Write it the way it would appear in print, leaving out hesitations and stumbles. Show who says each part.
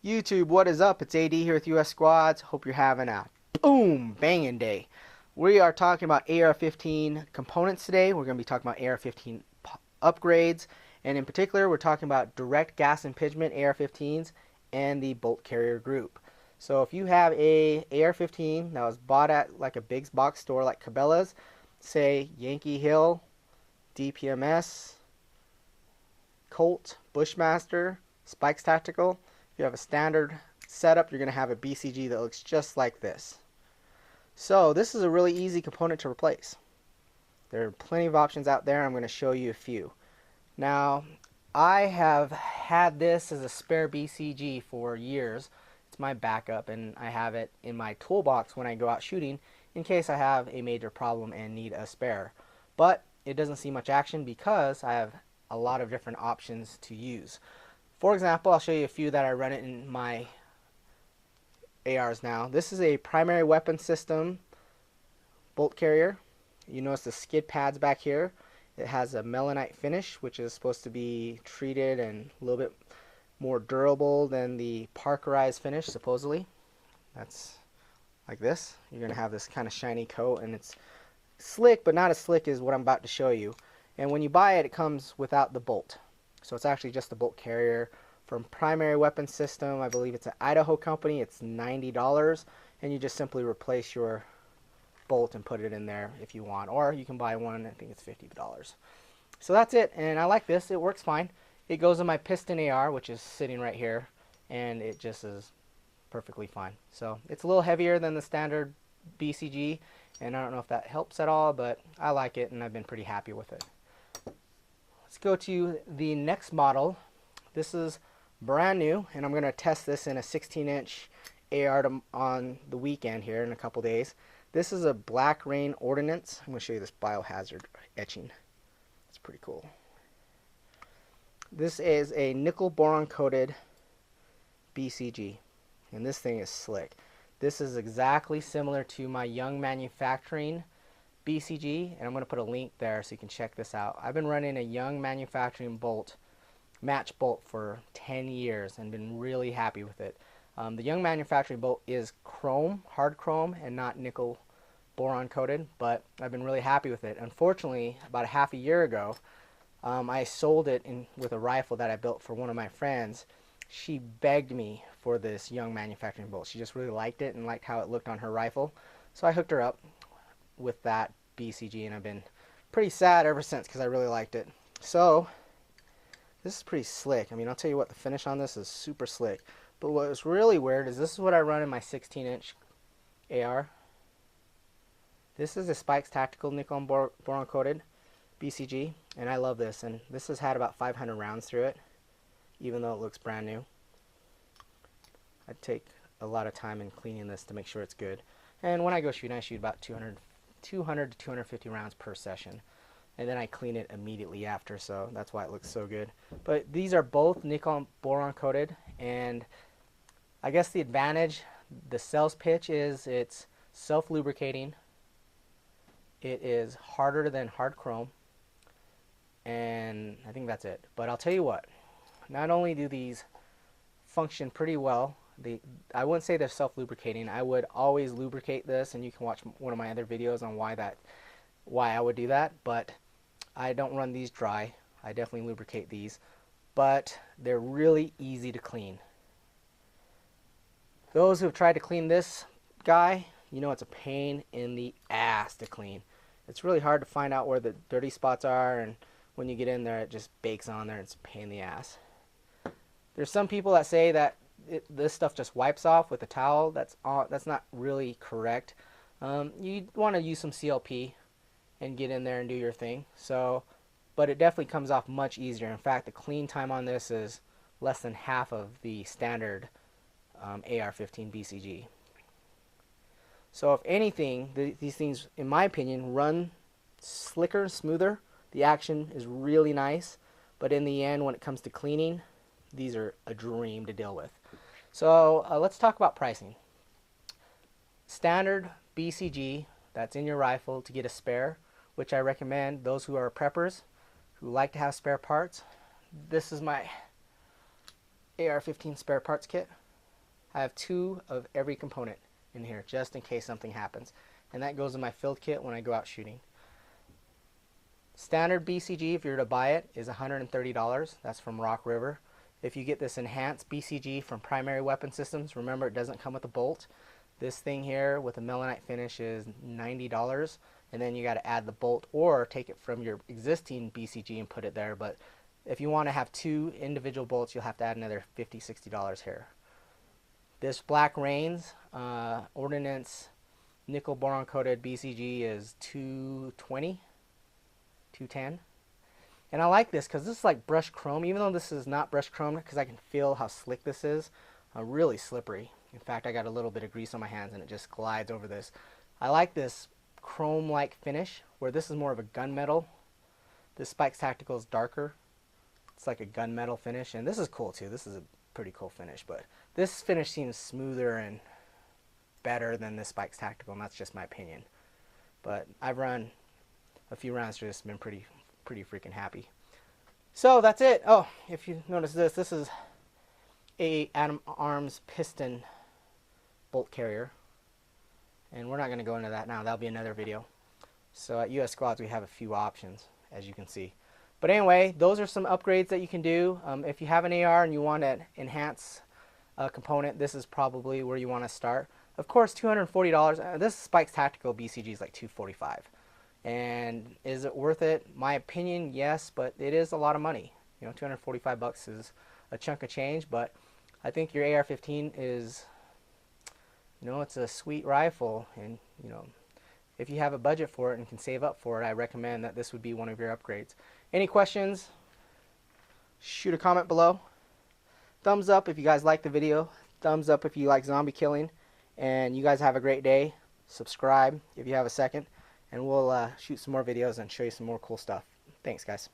Speaker 1: YouTube, what is up? It's AD here with US Squads. Hope you're having a boom banging day. We are talking about AR-15 components today. We're going to be talking about AR-15 upgrades, and in particular, we're talking about direct gas impingement AR-15s and the bolt carrier group. So if you have a AR-15 that was bought at like a big box store like Cabela's, say Yankee Hill, DPMS, Colt, Bushmaster, Spikes Tactical. If you have a standard setup, you're going to have a BCG that looks just like this. So this is a really easy component to replace. There are plenty of options out there. I'm going to show you a few. Now, I have had this as a spare BCG for years. It's my backup, and I have it in my toolbox when I go out shooting in case I have a major problem and need a spare. But it doesn't see much action because I have a lot of different options to use. For example, I'll show you a few that I run it in my ARs now. This is a primary weapon system bolt carrier. You notice the skid pads back here. It has a melanite finish, which is supposed to be treated and a little bit more durable than the parkerized finish, supposedly. That's like this. You're going to have this kind of shiny coat, and it's slick, but not as slick as what I'm about to show you. And when you buy it, it comes without the bolt. So it's actually just a bolt carrier from Primary Weapon System. I believe it's an Idaho company. It's $90, and you just simply replace your bolt and put it in there if you want. Or you can buy one, I think it's $50. So that's it, and I like this. It works fine. It goes in my piston AR, which is sitting right here, and it just is perfectly fine. So it's a little heavier than the standard BCG, and I don't know if that helps at all, but I like it, and I've been pretty happy with it. Let's go to the next model. This is brand new, and I'm going to test this in a 16-inch AR on the weekend here in a couple days. This is a Black Rain Ordnance. I'm going to show you this biohazard etching. It's pretty cool. This is a nickel boron coated BCG, and this thing is slick. This is exactly similar to my Young Manufacturing BCG, and I'm going to put a link there so you can check this out. I've been running a Young Manufacturing match bolt for 10 years and been really happy with it. The Young Manufacturing bolt is chrome, hard chrome, and not nickel boron coated, but I've been really happy with it. Unfortunately, about a half a year ago, I sold it with a rifle that I built for one of my friends. She begged me for this Young Manufacturing bolt. She just really liked it and liked how it looked on her rifle, so I hooked her up with that BCG, and I've been pretty sad ever since because I really liked it. So this is pretty slick. I mean, I'll tell you what, the finish on this is super slick. But what was really weird is this is what I run in my 16-inch AR. This is a Spikes Tactical nickel and boron coated BCG, and I love this. And this has had about 500 rounds through it, even though it looks brand new. I take a lot of time in cleaning this to make sure it's good. And when I go shooting, I shoot about 200 to 250 rounds per session, and then I clean it immediately after, so that's why it looks so good. But these are both nickel boron coated, and I guess the advantage, the sales pitch is it's self-lubricating, it is harder than hard chrome, and I think that's it. But I'll tell you what, not only do these function pretty well, I wouldn't say they're self-lubricating. I would always lubricate this, and you can watch one of my other videos on why I would do that, but I don't run these dry. I definitely lubricate these, but they're really easy to clean. Those who have tried to clean this guy, you know it's a pain in the ass to clean. It's really hard to find out where the dirty spots are, and when you get in there, it just bakes on there, and it's a pain in the ass. There's some people that say that this stuff just wipes off with a towel. That's not really correct. You want to use some CLP and get in there and do your thing. So, but it definitely comes off much easier. In fact, the clean time on this is less than half of the standard AR-15 BCG. So if anything, these things, in my opinion, run slicker, smoother. The action is really nice, but in the end, when it comes to cleaning, these are a dream to deal with. So let's talk about pricing. Standard BCG that's in your rifle to get a spare, which I recommend those who are preppers who like to have spare parts. This is my AR-15 spare parts kit. I have 2 of every component in here just in case something happens. And that goes in my field kit when I go out shooting. Standard BCG, if you're to buy it, is $130. That's from Rock River. If you get this enhanced BCG from Primary Weapon Systems, remember it doesn't come with a bolt. This thing here with a melanite finish is $90, and then you got to add the bolt or take it from your existing BCG and put it there. But if you want to have 2 individual bolts, you'll have to add another $50, $60 here. This Black Rains Ordnance nickel boron coated BCG is $220, $210. And I like this because this is like brushed chrome, even though this is not brushed chrome, because I can feel how slick this is. Really slippery. In fact, I got a little bit of grease on my hands and it just glides over this. I like this chrome-like finish, where this is more of a gunmetal. This Spikes Tactical is darker. It's like a gunmetal finish, and this is cool too. This is a pretty cool finish, but this finish seems smoother and better than this Spikes Tactical, and that's just my opinion. But I've run a few rounds through this and been pretty freaking happy. So that's it. Oh, if you notice this is a Atom Arms piston bolt carrier, and we're not going to go into that now. That'll be another video. So at US Squads we have a few options, as you can see. But anyway, those are some upgrades that you can do. If you have an AR and you want to enhance a component, this is probably where you want to start. Of course, $240. This Spikes Tactical BCG is like $245. And is it worth it? My opinion, yes, but it is a lot of money. You know, 245 bucks is a chunk of change, but I think your AR-15 is, you know, it's a sweet rifle, and you know, if you have a budget for it and can save up for it, I recommend that this would be one of your upgrades. Any questions? Shoot a comment below. Thumbs up if you guys like the video. Thumbs up if you like zombie killing. And you guys have a great day. Subscribe if you have a second, and we'll shoot some more videos and show you some more cool stuff. Thanks, guys.